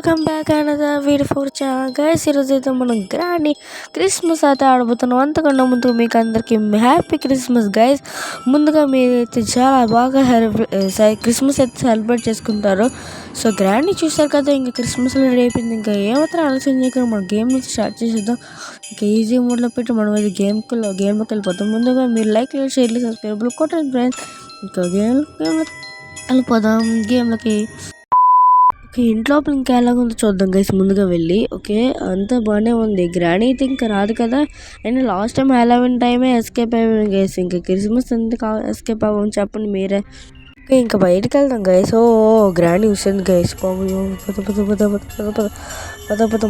Welcome back another video for channel guys. ఈరోజు అయితే మనం గ్రాండ్ క్రిస్మస్ అయితే ఆడబోతున్నాం. అంతకన్నా ముందుగా మీకు అందరికీ హ్యాపీ క్రిస్మస్ గైస్. ముందుగా మీరైతే చాలా బాగా క్రిస్మస్ అయితే సెలబ్రేట్ చేసుకుంటారు. సో గ్రాండ్ని చూసారు కదా, ఇంకా క్రిస్మస్లో రెడీ అయిపోయింది. ఇంకా ఏమాత్రం ఆలోచన చేయకుండా మనం గేమ్ స్టార్ట్ చేసేద్దాం. ఇంకా ఈజీ మోడ్లో పెట్టి మనం అయితే గేమ్కి వెళ్ళిపోతాం. ముందుగా మీరు లైక్ షేర్లు సబ్స్క్రైబ్ కొట్టండి ఫ్రెండ్స్. ఇంకా గేమ్లోకి వెళ్ళిపోదాం. గేమ్లకి ఇంట్లోపల ఇంకా ఎలాగుందో చూద్దాం గైస్. ముందుగా వెళ్ళి ఓకే అంతా బాగానే ఉంది. గ్రాండ్ అయితే ఇంకా రాదు కదా, అయినా లాస్ట్ టైం హలోవిన్ టైమే ఎస్కేప్ అయ్యాము గైస్. ఇంకా క్రిస్మస్ ఎందుకు ఎస్కేప్ అవ్వము చెప్పండి మీరే. ఓకే ఇంకా బయటకు వెళ్దాం గైస్. గ్రాండ్ వస్తుంది గైస్. పద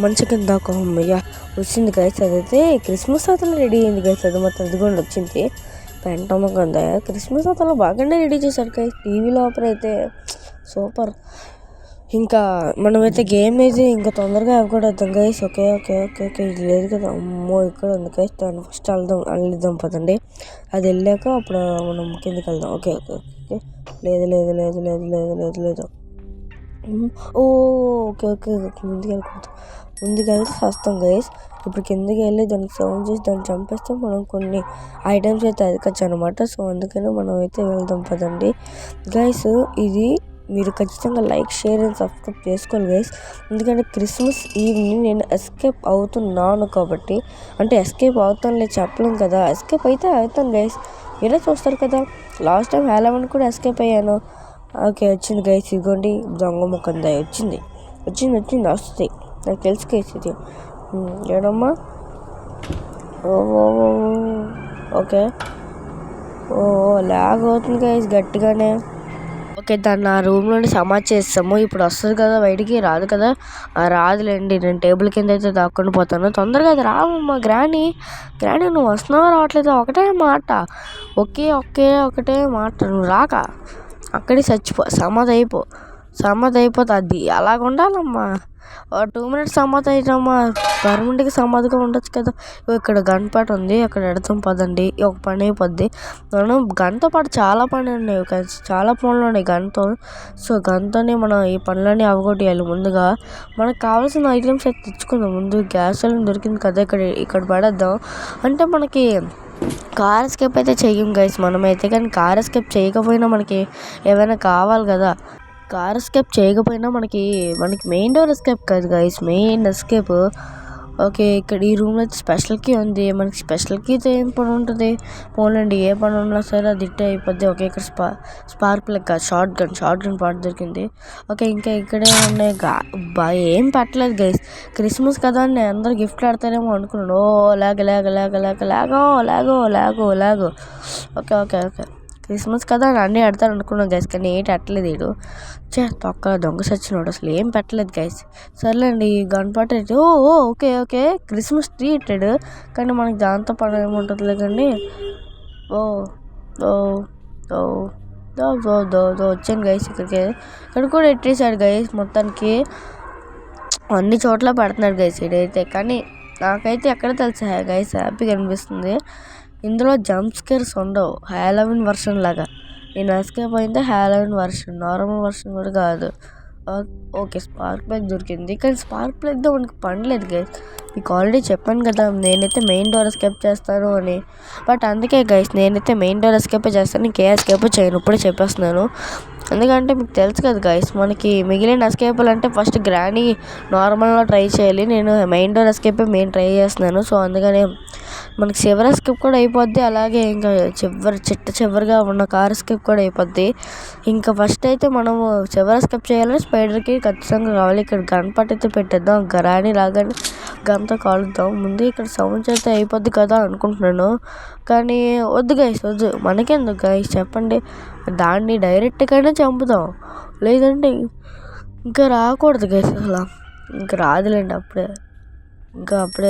మంచి కింద అయ్యా వచ్చింది గైస్. అదైతే క్రిస్మస్ అతను రెడీ అయింది గైస్. అది మొత్తం అదిగోండి వచ్చింది పెంటమ్మ కింద. క్రిస్మస్ అతను బాగానే రెడీ చేశారు గైస్. టీవీ లోపల అయితే సూపర్. ఇంకా మనమైతే గేమ్ అయితే ఇంకా తొందరగా అవ్వకూడదు గైస్. ఓకే ఇది లేదు కదా, అమ్మో ఇక్కడ ఉంది గైస్. దాన్ని ఫస్ట్ వెళ్దాం పదండి. అది వెళ్ళాక అప్పుడు మనం కిందకి వెళ్దాం. ఓకే లేదు ఓకే ముందుకు వెళ్తే వస్తాం గైస్. ఇప్పుడు కిందకి వెళ్ళి దానికి సౌండ్ చేసి దాన్ని చంపేస్తే మనం కొన్ని ఐటమ్స్ అయితే అదకొచ్చు అనమాట. సో అందుకని మనం అయితే వెళ్దాం పదండి గైస్. ఇది మీరు ఖచ్చితంగా లైక్ షేర్ అండ్ సబ్స్క్రైబ్ చేసుకోండి గైస్. ఎందుకంటే క్రిస్మస్ ఈవినింగ్ నేను ఎస్కేప్ అవుతున్నాను కాబట్టి, అంటే ఎస్కేప్ అవుతానులే చెప్పలేం కదా, ఎస్కేప్ అయితే అవుతాను గైస్. మీరే చూస్తారు కదా, లాస్ట్ టైం హలోవిన్ కూడా ఎస్కేప్ అయ్యాను. ఓకే వచ్చింది గైస్. ఇదిగోండి దొంగ ముఖందా వచ్చింది వస్తుంది నాకు తెలుసు గైస్. ఇది ఏడమ్మా ఓకే లాగ్ అవుతుంది గైస్ గట్టిగానే. ఓకే దాన్ని ఆ రూమ్లోనే సమాధి చేస్తాము. ఇప్పుడు వస్తుంది కదా బయటికి, రాదు కదా, రాదులేండి. నేను టేబుల్ కింద అయితే దాక్కొని పోతాను. తొందరగా అది రావమ్మా గ్రాండ్ నువ్వు వస్తున్నావా రావట్లేదు ఒకటే మాట. ఒకటే మాట, నువ్వు రాక అక్కడే చచ్చిపో, సమాధి అయిపోతుంది. అలాగ ఉండాలమ్మా. 2 minutes సమాధి అయితమ్మా, పర్మనెంట్గా సమాధిగా ఉండొచ్చు కదా. ఇక్కడ గన్పాట్ ఉంది, అక్కడ ఎడతాం పదండి. ఒక పని అయిపోద్ది. మనం గన్తో పాటు చాలా పనులు ఉన్నాయి గన్తో. సో గన్తోనే మనం ఈ పనులన్నీ అవగొట్టేయాలి. ముందుగా మనకు కావాల్సిన ఐటమ్స్ అయితే తెచ్చుకుందాం. ముందు గ్యాస్ దొరికింది కదా, ఇక్కడ పడేద్దాం. అంటే మనకి కార్ ఎస్కేప్ అయితే చెయ్యం గైస్ మనమైతే. కానీ కార్ ఎస్కేప్ చేయకపోయినా మనకి ఏమైనా కావాలి కదా. కార్ ఎస్కేప్ చేయకపోయినా మనకి మెయిన్ డోర్ ఎస్కేప్ కాదు గైస్, మెయిన్ ఎస్కేప్. ఓకే ఇక్కడ ఈ రూమ్లో అయితే స్పెషల్ కీ ఉంది. మనకి స్పెషల్ కీతో ఏం పని ఉంటుంది, పోలండి ఏ పని ఉన్నా సరే అది ఇట్టే అయిపోద్ది. ఓకే ఇక్కడ స్పార్క్ ప్లగ్ కాదు, షార్ట్ గన్ పార్ట్ దొరికింది. ఓకే ఇంకా ఇక్కడే ఉన్నాయి. ఏం పెట్టలేదు గైస్, క్రిస్మస్ కదా అని నేను అందరూ గిఫ్ట్లు ఆడతారేమో అనుకున్నాను. లాగో. ఓకే క్రిస్మస్ కదా అని అన్నీ ఆడతాను అనుకున్నాను గైస్, కానీ ఏంటి అట్టలేదు. వీడు తొక్క దొంగ సచ్చినోడు, అసలు ఏం పెట్టలేదు గైస్. సర్లేండి గన్ పాట్ అయితే ఓకే క్రిస్మస్ ట్రీ ఇట్టాడు, కానీ మనకి దాంతో పని ఏముంటుంది లేకండి. వచ్చాను గైస్ ఇక్కడికి. ఇక్కడ కూడా ఎట్టేసాడు గైస్. మొత్తానికి అన్ని చోట్ల పెడుతున్నాడు గైస్ ఇడైతే. కానీ నాకైతే ఎక్కడ తెలుసా గైస్ హ్యాపీగా అనిపిస్తుంది. ఇందులో జంప్ స్కేర్స్ ఉండవు, హలోవిన్ వర్షన్ లాగా. నేను ఎస్కేప్ అయిందే హలోవిన్ వర్షన్, నార్మల్ వర్షన్ కూడా కాదు. ఓకే స్పార్క్ ప్లగ్ దొరికింది, కానీ స్పార్క్ ప్లగ్తో మనకి పని లేదు గైస్. మీకు ఆల్రెడీ చెప్పాను కదా నేనైతే మెయిన్ డోర్ ఎస్కేప్ చేస్తాను అని. బట్ అందుకే గైస్ నేనైతే మెయిన్ డోర్ ఎస్కేప్ చేస్తాను, ఇంకే ఎస్కేప్ చేయను, ఇప్పుడే చెప్పేస్తున్నాను. ఎందుకంటే మీకు తెలుసు కదా గైస్, మనకి మిగిలిన ఎస్కేపులు అంటే ఫస్ట్ గ్రాండ్ నార్మల్గా ట్రై చేయాలి. నేను మెయిన్ డోర్ ఎస్కేప్ ట్రై చేస్తున్నాను. సో అందుకనే మనకి చివరి ఎస్కేప్ కూడా అయిపోద్ది, అలాగే ఇంకా చివరిగా ఉన్న కార్ ఎస్కేప్ కూడా అయిపోద్ది. ఇంకా ఫస్ట్ అయితే మనము చివరి ఎస్కేప్ చేయాలని స్పైడర్కి ఖచ్చితంగా కావాలి. ఇక్కడ గన్ పాట్ అయితే పెట్టేద్దాం, గ్రాండ్ లాగానే గన్తో కాలుద్దాం. ముందు ఇక్కడ సౌండ్స్ అయితే అయిపోద్ది కదా అనుకుంటున్నాను, కానీ వద్దు గైస్ వద్దు, మనకెందుకు గైస్ చెప్పండి. దాన్ని డైరెక్ట్గానే చంపుదాం, లేదంటే ఇంకా రాకూడదు గైస్. అసలు ఇంకా రాదులేండి, అప్పుడే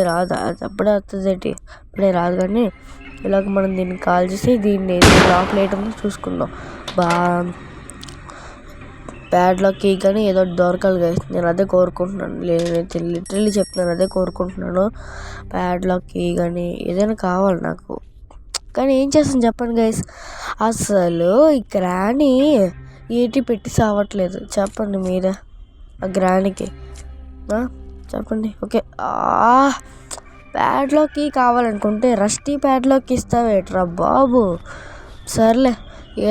రాదు, అప్పుడే వస్తుంది ఏంటి, అప్పుడే రాదు. కానీ ఇలాగ మనం దీన్ని కాల్ చేసి దీన్ని లాక్ లేయటం చూసుకుందాం. ప్యాడ్లాక్ కీ కానీ ఏదో దొరకాలి గైస్, నేను అదే కోరుకుంటున్నాను. నేనైతే లిటరల్లీ చెప్తున్నాను, అదే కోరుకుంటున్నాను. ప్యాడ్లాక్ కీ కానీ ఏదైనా కావాలి నాకు. కానీ ఏం చేస్తాను చెప్పండి గైస్, అసలు ఈ గ్రాండ్ ఏటి పెట్టి సావట్లేదు చెప్పండి మీరే. ఆ గ్రాండ్కి చెప్పండి. ఓకే. ప్యాడ్లోకి కావాలనుకుంటే రస్టీ ప్యాడ్లోకి ఇస్తావేట్రా బాబు. సర్లే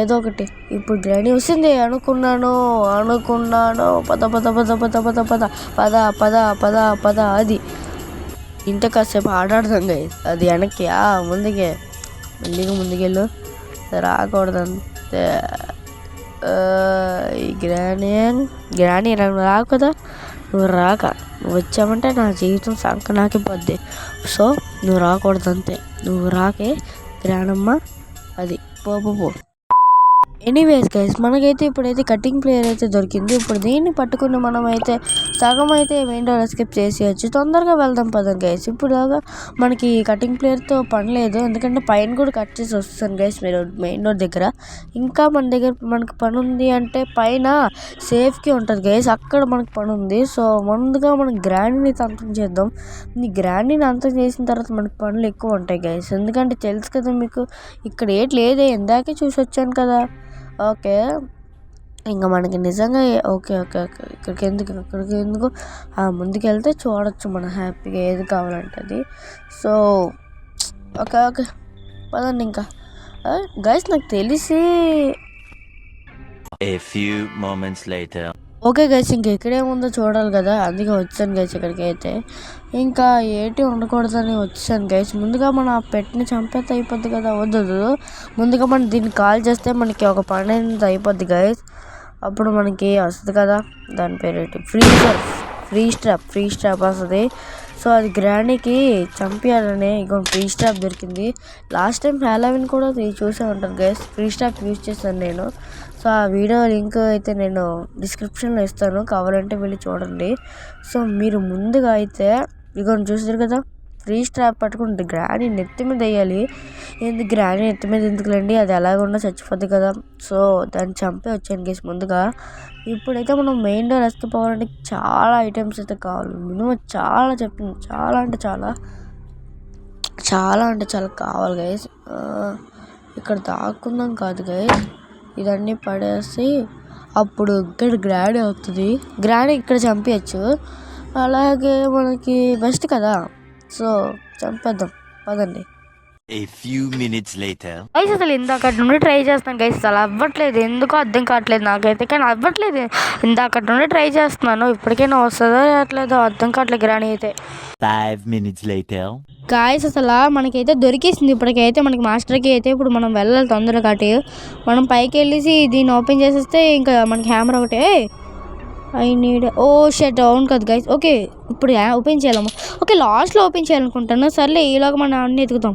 ఏదో ఒకటి. ఇప్పుడు గ్రాని వస్తుంది అనుకున్నాను. పద పద పద పద పద పద పద పద పద పద అది ఇంత కాసేపు ఆడాడుతాం గైస్. అది వెనక్కి ముందుకే మళ్ళీగా ముందుకెళ్ళు. రాకూడదంతే. ఈ గ్రాని రాకు కదా. నువ్వు రాక నువ్వు వచ్చావంటే నా జీవితం సంకనాకి పొద్ది. సో నువ్వు రాకూడదంతే. నువ్వు రాకే గ్రానమ్మ. అది పో. ఎనీవేస్ గైస్, మనకైతే ఇప్పుడైతే కటింగ్ ప్లేయర్ అయితే దొరికింది. ఇప్పుడు దీన్ని పట్టుకుని మనం అయితే సగం అయితే మెయిన్ డోర్ ఎస్కేప్ చేసేయచ్చు. తొందరగా వెళ్దాం పదండి గైస్. ఇప్పుడు దాకా మనకి కటింగ్ ప్లేయర్తో పని లేదు, ఎందుకంటే పైన కూడా కట్ చేసి వస్తాను గైస్ మీరు మెయిన్ డోర్ దగ్గర. ఇంకా మన దగ్గర మనకి పని ఉంది అంటే పైన సేఫ్కి ఉంటుంది గైస్, అక్కడ మనకి పని ఉంది. సో ముందుగా మనం గ్రాండ్ని అంతం చేద్దాం. ఈ గ్రాండ్ని అంతం చేసిన తర్వాత మనకి పనులు ఎక్కువ ఉంటాయి గైస్, ఎందుకంటే తెలుసు కదా మీకు ఇక్కడ ఏటి లేదే, ఇందాకే చూసి వచ్చాను కదా. ఓకే ఇంకా మనకి నిజంగా ఓకే ఇక్కడికి ఎందుకు ముందుకు వెళ్తే చూడొచ్చు మనం హ్యాపీగా ఏది కావాలంటే అది. సో ఓకే పదండి ఇంకా. గైస్ నాకు తెలిసి ఓకే గైస్ ఇంక ఇక్కడేముందో చూడాలి కదా, అందుకే వచ్చాను గైస్ ఇక్కడికి. అయితే ఇంకా ఏటి ఉండకూడదని వచ్చాను గైస్. ముందుగా మన పెట్టిని చంపేస్తే అయిపోద్ది కదా. వద్దు, ముందుగా మనం దీన్ని కాల్ చేస్తే మనకి ఒక పని అనేది అయిపోద్ది గైస్. అప్పుడు మనకి వస్తుంది కదా, దాని పేరు ఏంటి, ఫ్రీ స్ట్రాప్ వస్తుంది. సో అది గ్రాండీకి చంపేయాలని ఇక ఫ్రీ స్ట్రాప్ దొరికింది. లాస్ట్ టైం హ్యాలోవిన్ కూడా చూసే ఉంటాను గైస్, ఫ్రీ స్ట్రాప్ యూజ్ చేశాను నేను. సో ఆ వీడియో లింక్ అయితే నేను డిస్క్రిప్షన్లో ఇస్తాను, కావాలంటే వెళ్ళి చూడండి. సో మీరు ముందుగా అయితే ఇక చూసారు కదా, ఫ్రీ స్ట్రాప్ పట్టుకుంటే గ్రాండీ నెత్తి మీద వేయాలి. గ్రాండీ నెత్తి మీద ఎందుకులేండి, అది ఎలాగున్నా చచ్చిపోద్ది కదా. సో దాన్ని చంపే వచ్చాను గేస్ ముందుగా. ఇప్పుడైతే మనం మెయిన్ డోర్ ఎస్కేప్ అవ్వాలంటే చాలా ఐటమ్స్ అయితే కావాలి. మినిమం చాలా అంటే చాలా కావాలి గైస్. ఇక్కడ దాక్కుందాం కాదు గైస్, ఇదన్నీ పడేసి అప్పుడు ఇక్కడ గ్రాండీ అవుతుంది. గ్రాండీ ఇక్కడ చంపేయచ్చు, అలాగే మనకి బెస్ట్ కదా. సో చంపేద్దాం పదండి. గైస్ అసలు ఇందాకటి నుండి ట్రై చేస్తాను గైస్, అసలు అవ్వట్లేదు, ఎందుకో అర్థం కావట్లేదు నాకైతే, కానీ అవ్వట్లేదు. ఇందాకటి నుండి ట్రై చేస్తున్నాను, ఇప్పటికైనా వస్తుందో రావట్లేదో అర్థం కావట్లేదు. గ్రాండీ అయితే 5 minutes later గాయస్ అసలు మనకైతే దొరికేసింది. ఇప్పటికైతే మనకి మాస్టర్కి అయితే ఇప్పుడు మనం వెళ్ళాలి తొందరగా. కాటి మనం పైకి వెళ్ళేసి దీన్ని ఓపెన్ చేసేస్తే ఇంకా మనకి హ్యామర్ ఒకటే. షట్ అవును కదా గైస్. ఓకే ఇప్పుడు ఓపెన్ చేయాలమ్మా. ఓకే లాస్ట్లో ఓపెన్ చేయాలనుకుంటాను. సర్లే ఈలోగా మనం అన్నీ ఎతుకుతాం.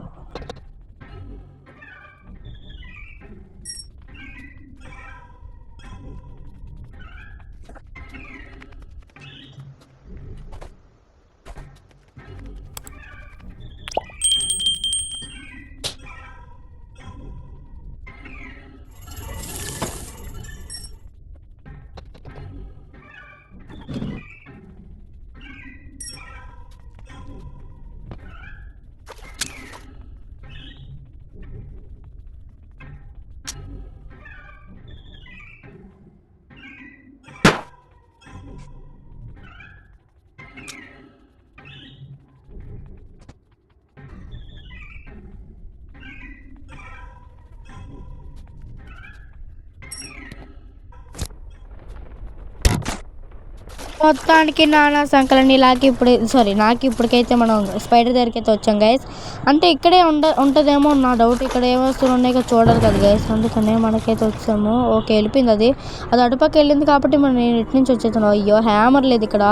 మొత్తానికి నానా సంకలని నాకు ఇప్పటికైతే మనం స్పైడర్ దగ్గరికి అయితే వచ్చాం గైస్. అంటే ఇక్కడే ఉంటుందేమో నా డౌట్. ఇక్కడ ఏ వస్తువులు ఉన్నాయో చూడాలి కదా గైస్, అందుకనే మనకైతే వచ్చాము. ఓకే వెళ్ళిపోయింది అది అటుపక్క వెళ్ళింది కాబట్టి మనం నేను ఇటు నుంచి వచ్చేసాను. అయ్యో హ్యామర్ లేదు ఇక్కడ.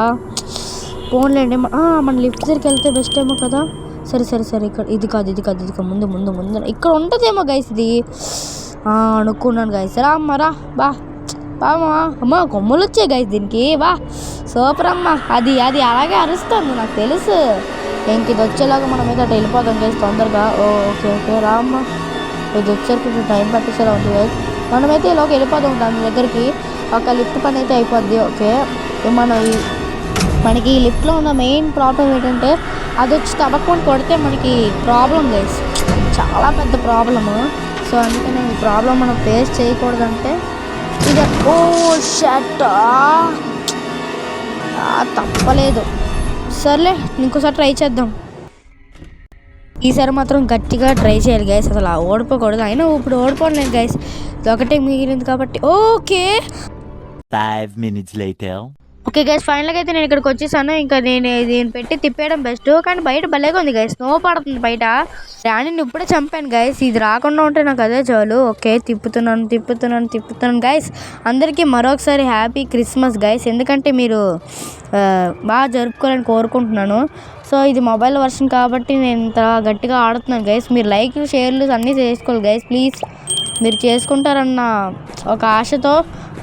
పోన్లేండి మన లిఫ్ట్ దగ్గరికి వెళ్తే బెస్ట్ ఏమో కదా. సరే ఇక్కడ ఇది కాదు ముందు ఇక్కడ ఉంటుందేమో గైస్. ఇది అనుకున్నాను గైస్. రా అమ్మా కొమ్ములు వచ్చాయి గైస్ దీనికి. సూపర్ అమ్మ. అది అలాగే అరుస్తుంది నాకు తెలుసు. ఇంక ఇది వచ్చేలాగా మనం అయితే అటు వెళ్ళిపోతాం గైస్ తొందరగా. ఓకే రా అమ్మ. ఇది వచ్చేసరికి కొంచెం టైం పట్టేసేలా ఉంది గైస్. మనమైతే ఇలాగ వెళ్ళిపోతాం దాని దగ్గరికి. ఒక లిఫ్ట్ పని అయితే అయిపోద్ది. ఓకే మనకి ఈ లిఫ్ట్లో ఉన్న మెయిన్ ప్రాబ్లం ఏంటంటే అది వచ్చి తప్పకుండా కొడితే మనకి ప్రాబ్లం గైస్, చాలా పెద్ద ప్రాబ్లము. సో అందుకని ఈ ప్రాబ్లం మనం ఫేస్ చేయకూడదంటే ఇది షట్ తప్పలేదు. సర్లే ఇంకోసారి ట్రై చేద్దాం. ఈసారి మాత్రం గట్టిగా ట్రై చేయాలి గైస్. అసలు ఓడిపోకూడదు. అయినా ఇప్పుడు ఓడిపోలేదు గైస్, ఇది ఒకటే మిగిలింది కాబట్టి. Okay 5 minutes later. Okay guys, ఫైనల్గా అయితే నేను ఇక్కడికి వచ్చేసాను. ఇంకా నేను దీన్ని పెట్టి తిప్పేయడం బెస్ట్. కానీ బయట భలేగా ఉంది గైస్, స్నో పడుతుంది బయట. రాణిని ఇప్పుడే చంపాను గైస్, ఇది రాకుండా ఉంటే నాకు అదే చాలు. ఓకే తిప్పుతున్నాను గైస్. అందరికీ మరొకసారి హ్యాపీ క్రిస్మస్ గైస్. ఎందుకంటే మీరు బాగా జరుపుకోవాలని కోరుకుంటున్నాను. సో ఇది మొబైల్ వర్షన్ కాబట్టి నేను ఇంత గట్టిగా ఆడుతున్నాను గైస్. మీరు లైక్లు షేర్లు అన్నీ చేసుకోవాలి గైస్ ప్లీజ్. మీరు చేసుకుంటారన్న ఒక ఆశతో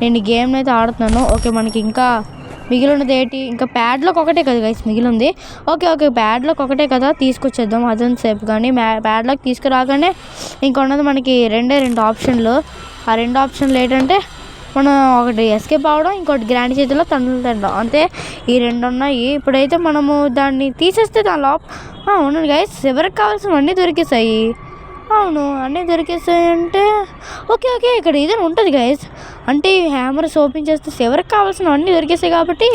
నేను ఈ గేమ్ని అయితే ఆడుతున్నాను. ఓకే మనకి ఇంకా మిగిలినది ఏంటి, ఇంకా ప్యాడ్లోకి ఒకటే కదా గైస్ మిగిలింది. ఓకే ప్యాడ్లోకి ఒకటే కదా, తీసుకొచ్చేద్దాం అదంత సేపు. కానీ ప్యాడ్లోకి తీసుకురాగానే ఇంకొన్నది మనకి రెండు ఆప్షన్లు. ఆ రెండు ఆప్షన్లు ఏంటంటే మనం ఒకటి ఎస్కేప్ అవ్వడం, ఇంకోటి గ్రాండ్ చేతిలో తండ్రులు తినడం, అంతే. ఈ రెండు ఉన్నాయి. ఇప్పుడైతే మనము దాన్ని తీసేస్తే దాని అవును గైస్, ఎవరికి కావాల్సినవన్నీ దొరికేసాయి. అవును అన్నీ దొరికేసాయి అంటే ఓకే ఇక్కడ ఏదైనా ఉంటుంది గైస్. అంటే ఈ హ్యామర్స్ ఓపెన్ చేస్తే ఎవరికి కావాల్సినవి అన్నీ దొరికేసాయి కాబట్టి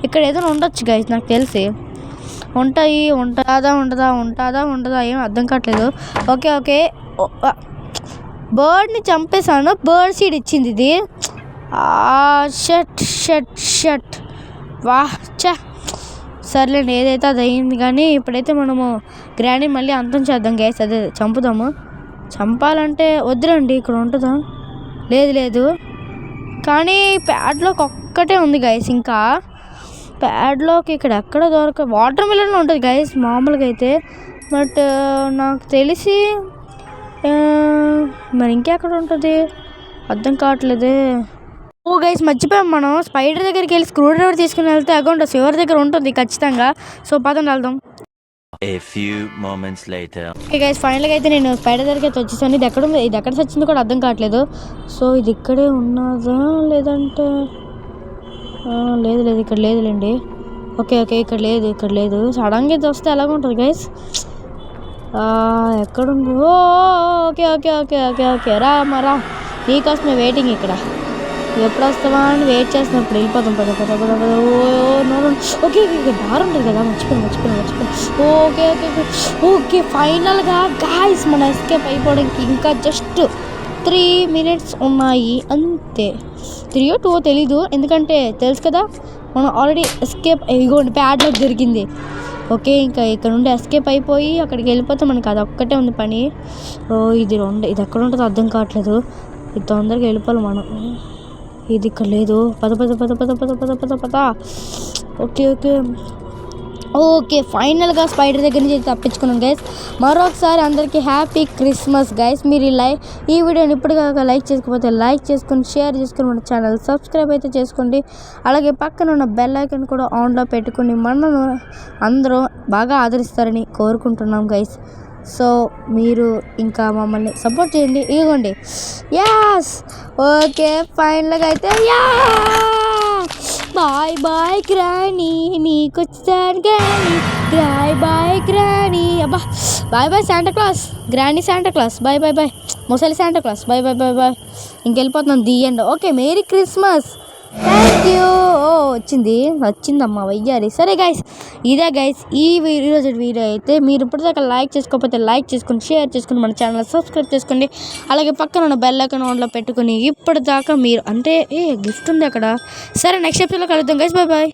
ఇక్కడ ఏదైనా ఉండొచ్చు గైస్, నాకు తెలిసి. ఉంటుందా ఏం అర్థం కావట్లేదు. ఓకే బర్డ్ని చంపేశాను, బర్డ్ సీడ్ ఇచ్చింది ఇది. షట్ వాహ్ సర్లేండి, ఏదైతే అది అయింది. కానీ ఇప్పుడైతే మనము గ్రాండీ మళ్ళీ అంతం చేద్దాం గైస్. అదే చంపాలంటే వద్దురండి, ఇక్కడ ఉంటుందా? లేదు కానీ ప్యాడ్లోకి ఒక్కటే ఉంది గైస్. ఇంకా ప్యాడ్లోకి ఇక్కడ ఎక్కడ వాటర్ మిలన్లో ఉంటుంది గైస్ మామూలుగా అయితే. బట్ నాకు తెలిసి మరి ఇంకెక్కడ ఉంటుంది అర్థం కావట్లేదే. ఓ గైస్ మర్చిపోయాం, మనం స్పైడర్ దగ్గరికి వెళ్ళి స్క్రూ డ్రైవర్ తీసుకుని వెళ్తే అకౌంట్ శివర్ దగ్గర ఉంటుంది ఖచ్చితంగా. సో పదండి వెళ్దాం. A few moments later. Okay guys, ఫైనల్గా అయితే నేను స్పైడర్ దగ్గరికి అయితే వచ్చేసాను. ఇది ఎక్కడ వచ్చిందో కూడా అర్థం కావట్లేదు. సో ఇది ఇక్కడే ఉన్నదా లేదంటే లేదు ఇక్కడ లేదులేండి. ఓకే ఇక్కడ లేదు. సడన్గా ఇది వస్తే ఎలాగ ఉంటుంది గైస్? ఎక్కడుంది? ఓకే రా నీకోసమే వెయిటింగ్ ఇక్కడ. ఎప్పుడు వస్తావా అని వెయిట్ చేస్తున్నప్పుడు వెళ్ళిపోతాం. పద. ఓకే దారి ఉంటుంది కదా, మర్చిపోయాను. ఓకే ఫైనల్గా గాయ్స్ మన ఎస్కేప్ అయిపోవడానికి ఇంకా జస్ట్ 3 minutes ఉన్నాయి అంతే. 3 or 2 తెలీదు, ఎందుకంటే తెలుసు కదా మనం ఆల్రెడీ ఎస్కేప్ అయిపోండి ప్యాడ్లోకి దొరికింది. ఓకే ఇంకా ఇక్కడ నుండి ఎస్కేప్ అయిపోయి అక్కడికి వెళ్ళిపోతే మనకి అది ఒక్కటే ఉంది పని. ఇది ఎక్కడ ఉంటుందో అర్థం కావట్లేదు. ఇది తొందరగా వెళ్ళిపోవాలి మనం. ఇది ఇక్కడ లేదు. పద. ఓకే ఫైనల్గా స్పైడర్ దగ్గర నుంచి తప్పించుకున్నాం గైస్. మరొకసారి అందరికీ హ్యాపీ క్రిస్మస్ గైస్. మీరు ఈ వీడియోని ఇప్పటిదాకా లైక్ చేసుకోకపోతే లైక్ చేసుకొని షేర్ చేసుకొని మన ఛానల్ సబ్స్క్రైబ్ అయితే చేసుకోండి. అలాగే పక్కన ఉన్న బెల్ ఐకాన్ కూడా ఆన్లో పెట్టుకుని మనను అందరూ బాగా ఆదరిస్తారని కోరుకుంటున్నాం గైస్. సో మీరు ఇంకా మమ్మల్ని సపోర్ట్ చేయండి. ఇదిగోండి యాస్. ఓకే ఫైనల్గా అయితే బాయ్ గ్రానీ, నీకు వచ్చాను బాయ్ గ్రానీ. అబ్బా bye Santa Claus, granny Santa Claus bye ముసలి శాంటా క్లాస్ బాయ్. ఇంకెళ్ళిపోతున్నాం the end. Okay merry Christmas, thank you. వచ్చిందమ్మా వయ్యారి. సరే గైస్, ఇదే గైస్ ఈ ఈరోజు వీడియో అయితే. మీరు ఇప్పటిదాకా లైక్ చేసుకోకపోతే లైక్ చేసుకుని షేర్ చేసుకుని మన ఛానల్ సబ్స్క్రైబ్ చేసుకోండి. అలాగే పక్కన ఉన్న బెల్ ఐకాన్ ఆన్లో పెట్టుకుని ఇప్పటిదాకా మీరు అంటే గిఫ్ట్ ఉంది అక్కడ. సరే నెక్స్ట్ ఎపిసోడ్లో కలుద్దాం గైస్, బాయ్.